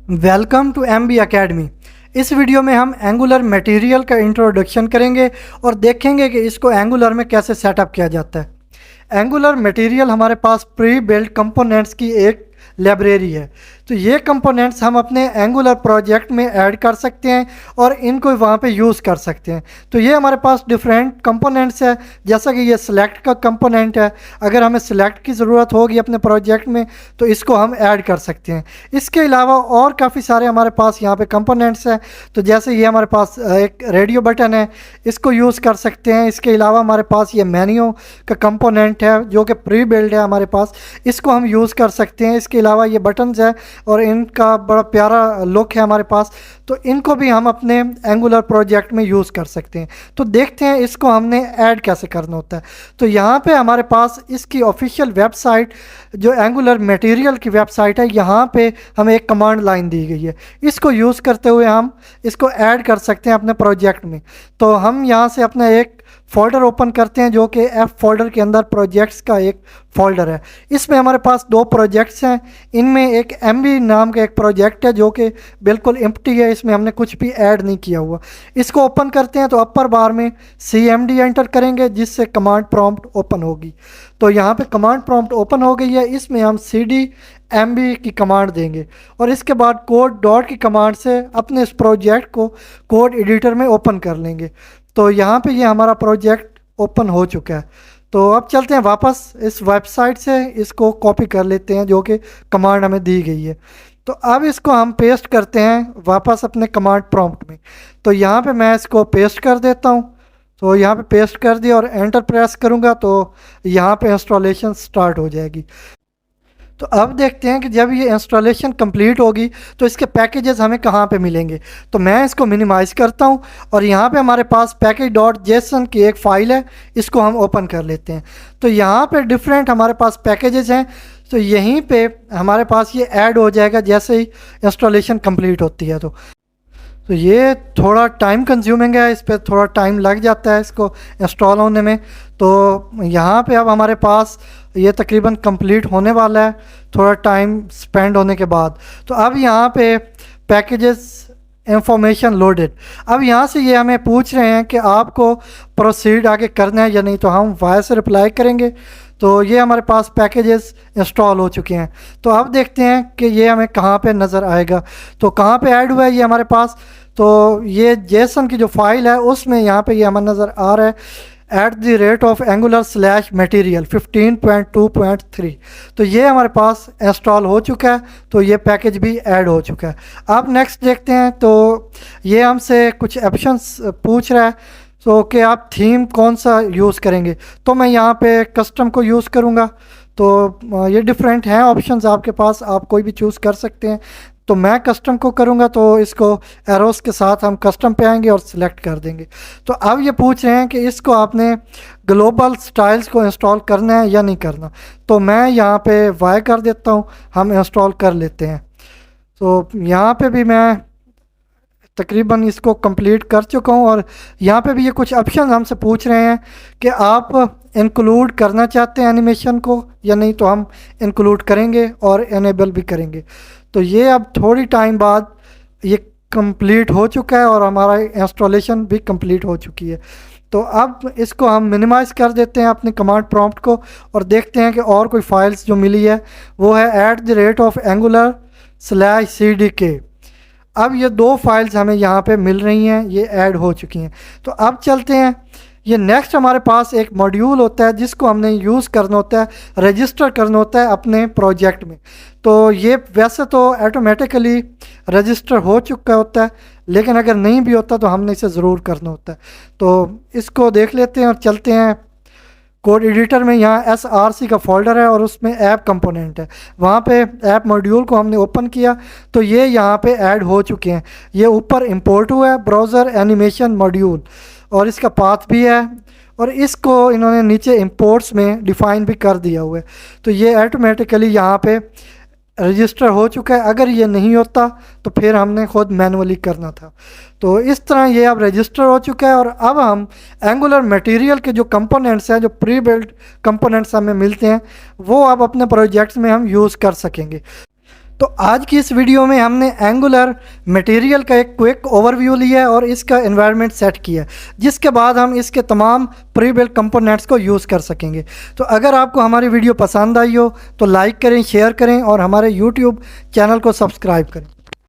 Welcome to MB academy. इस video में हम एंगुलर मटेरियल का इंट्रोडक्शन करेंगे और देखेंगे कि इसको एंगुलर में कैसे सेटअप किया जाता है। एंगुलर मटेरियल हमारे पास प्री बिल्ट कंपोनेंट्स की एक लाइब्रेरी है। तो ये कंपोनेंट्स हम अपने एंगुलर प्रोजेक्ट में ऐड कर सकते हैं और इनको वहाँ पे यूज़ कर सकते हैं। तो ये हमारे पास डिफरेंट कंपोनेंट्स है, जैसा कि ये सिलेक्ट का कंपोनेंट है। अगर हमें सिलेक्ट की ज़रूरत होगी अपने प्रोजेक्ट में तो इसको हम ऐड कर सकते हैं। इसके अलावा और काफ़ी सारे हमारे पास यहाँ पे कंपोनेंट्स हैं। तो जैसे ये हमारे पास एक रेडियो बटन है, इसको यूज़ कर सकते हैं। इसके अलावा हमारे पास ये मेन्यू का कंपोनेंट है जो कि प्री बिल्ड है हमारे पास, इसको हम यूज़ कर सकते हैं। इसके अलावा ये बटन्स है और इनका बड़ा प्यारा लुक है हमारे पास, तो इनको भी हम अपने एंगुलर प्रोजेक्ट में यूज़ कर सकते हैं। तो देखते हैं इसको हमने ऐड कैसे करना होता है। तो यहाँ पे हमारे पास इसकी ऑफिशियल वेबसाइट जो एंगुलर मटेरियल की वेबसाइट है, यहाँ पे हमें एक कमांड लाइन दी गई है। इसको यूज़ करते हुए हम इसको ऐड कर सकते हैं अपने प्रोजेक्ट में। तो हम यहाँ से अपना एक फ़ोल्डर ओपन करते हैं जो कि F फोल्डर के अंदर प्रोजेक्ट्स का एक फ़ोल्डर है। इसमें हमारे पास दो प्रोजेक्ट्स हैं। इनमें एक MB नाम का एक प्रोजेक्ट है जो कि बिल्कुल एम्प्टी है, इसमें हमने कुछ भी ऐड नहीं किया हुआ। इसको ओपन करते हैं तो अपर बार में CMD एंटर करेंगे जिससे कमांड प्रॉम्प्ट ओपन होगी। तो यहाँ पे कमांड प्रॉम्प्ट ओपन हो गई है। इसमें हम CD MB की कमांड देंगे और इसके बाद कोड डॉट की कमांड से अपने इस प्रोजेक्ट को कोड एडिटर में ओपन कर लेंगे। तो यहाँ पे ये हमारा प्रोजेक्ट ओपन हो चुका है। तो अब चलते हैं वापस इस वेबसाइट से, इसको कॉपी कर लेते हैं जो कि कमांड हमें दी गई है। तो अब इसको हम पेस्ट करते हैं वापस अपने कमांड प्रॉम्प्ट में। तो यहाँ पे मैं इसको पेस्ट कर देता हूँ। तो यहाँ पे पेस्ट कर दिया और एंटर प्रेस करूँगा तो यहाँ पे इंस्टॉलेशन स्टार्ट हो जाएगी। तो अब देखते हैं कि जब ये इंस्टॉलेशन कंप्लीट होगी तो इसके पैकेजेस हमें कहाँ पे मिलेंगे। तो मैं इसको मिनिमाइज़ करता हूँ और यहाँ पे हमारे पास पैकेज डॉट जेसन की एक फ़ाइल है, इसको हम ओपन कर लेते हैं। तो यहाँ पे डिफरेंट हमारे पास पैकेजेस हैं। तो यहीं पे हमारे पास ये ऐड हो जाएगा जैसे ही इंस्टॉलेशन कंप्लीट होती है। तो ये थोड़ा टाइम कंज्यूमिंग है, इस पर थोड़ा टाइम लग जाता है इसको इंस्टॉल होने में। तो यहाँ पे अब हमारे पास ये तकरीबन कंप्लीट होने वाला है थोड़ा टाइम स्पेंड होने के बाद। तो अब यहाँ पे पैकेजेस इंफॉर्मेशन लोडेड, अब यहाँ से ये हमें पूछ रहे हैं कि आपको प्रोसीड आगे करना है या नहीं। तो हम वाया से रिप्लाई करेंगे। तो ये हमारे पास पैकेजेस इंस्टॉल हो चुके हैं। तो अब देखते हैं कि ये हमें कहाँ पे नज़र आएगा। तो कहाँ पे ऐड हुआ है ये हमारे पास। तो ये जेसन की जो फाइल है उसमें यहाँ पे ये हमें नज़र आ रहा है @angular/material 15.2.3। तो ये हमारे पास इंस्टॉल हो चुका है। तो ये पैकेज भी ऐड हो चुका है। अब नेक्स्ट देखते हैं। तो ये हमसे कुछ ऑप्शंस पूछ रहा है तो कि आप थीम कौन सा यूज़ करेंगे। तो मैं यहाँ पे कस्टम को यूज़ करूँगा। तो ये डिफरेंट हैं ऑप्शंस आपके पास, आप कोई भी चूज़ कर सकते हैं। तो मैं कस्टम को करूँगा तो इसको एरोस के साथ हम कस्टम पे आएंगे और सिलेक्ट कर देंगे। तो अब ये पूछ रहे हैं कि इसको आपने ग्लोबल स्टाइल्स को इंस्टॉल करना है या नहीं करना। तो मैं यहाँ पे वाई कर देता हूँ, हम इंस्टॉल कर लेते हैं। तो यहाँ पे भी मैं तकरीबन इसको कंप्लीट कर चुका हूँ और यहाँ पे भी ये कुछ ऑप्शन हमसे पूछ रहे हैं कि आप इंक्लूड करना चाहते हैं एनिमेशन को या नहीं। तो हम इंक्लूड करेंगे और इनेबल भी करेंगे। तो ये अब थोड़ी टाइम बाद ये कंप्लीट हो चुका है और हमारा इंस्टॉलेशन भी कंप्लीट हो चुकी है। तो अब इसको हम मिनिमाइज़ कर देते हैं अपने कमांड प्रॉम्प्ट को और देखते हैं कि और कोई फाइल्स जो मिली है वो है @angular/cdk। अब ये दो फाइल्स हमें यहाँ पे मिल रही हैं, ये ऐड हो चुकी हैं। तो अब चलते हैं। ये नेक्स्ट हमारे पास एक मॉड्यूल होता है जिसको हमने यूज़ करना होता है, रजिस्टर करना होता है अपने प्रोजेक्ट में। तो ये वैसे तो ऑटोमेटिकली रजिस्टर हो चुका होता है, लेकिन अगर नहीं भी होता तो हमने इसे ज़रूर करना होता है। तो इसको देख लेते हैं और चलते हैं कोड एडिटर में। यहाँ SRC का फोल्डर है और उसमें ऐप कंपोनेंट है, वहाँ पे ऐप मॉड्यूल को हमने ओपन किया तो ये यहाँ पे ऐड हो चुके हैं। ये ऊपर इंपोर्ट हुआ है ब्राउज़र एनिमेशन मॉड्यूल और इसका पाथ भी है और इसको इन्होंने नीचे इंपोर्ट्स में डिफ़ाइन भी कर दिया हुआ है। तो ये ऑटोमेटिकली यहाँ पे रजिस्टर हो चुका है। अगर ये नहीं होता तो फिर हमने ख़ुद मैनुअली करना था। तो इस तरह ये अब रजिस्टर हो चुका है और अब हम एंगुलर मटेरियल के जो कंपोनेंट्स हैं, जो प्री बिल्ट कंपोनेंट्स हमें मिलते हैं, वो अब अपने प्रोजेक्ट्स में हम यूज़ कर सकेंगे। तो आज की इस वीडियो में हमने एंगुलर मटेरियल का एक क्विक ओवरव्यू लिया है और इसका एनवायरनमेंट सेट किया है, जिसके बाद हम इसके तमाम प्री बिल्ट कंपोनेंट्स को यूज़ कर सकेंगे। तो अगर आपको हमारी वीडियो पसंद आई हो तो लाइक करें, शेयर करें और हमारे यूट्यूब चैनल को सब्सक्राइब करें।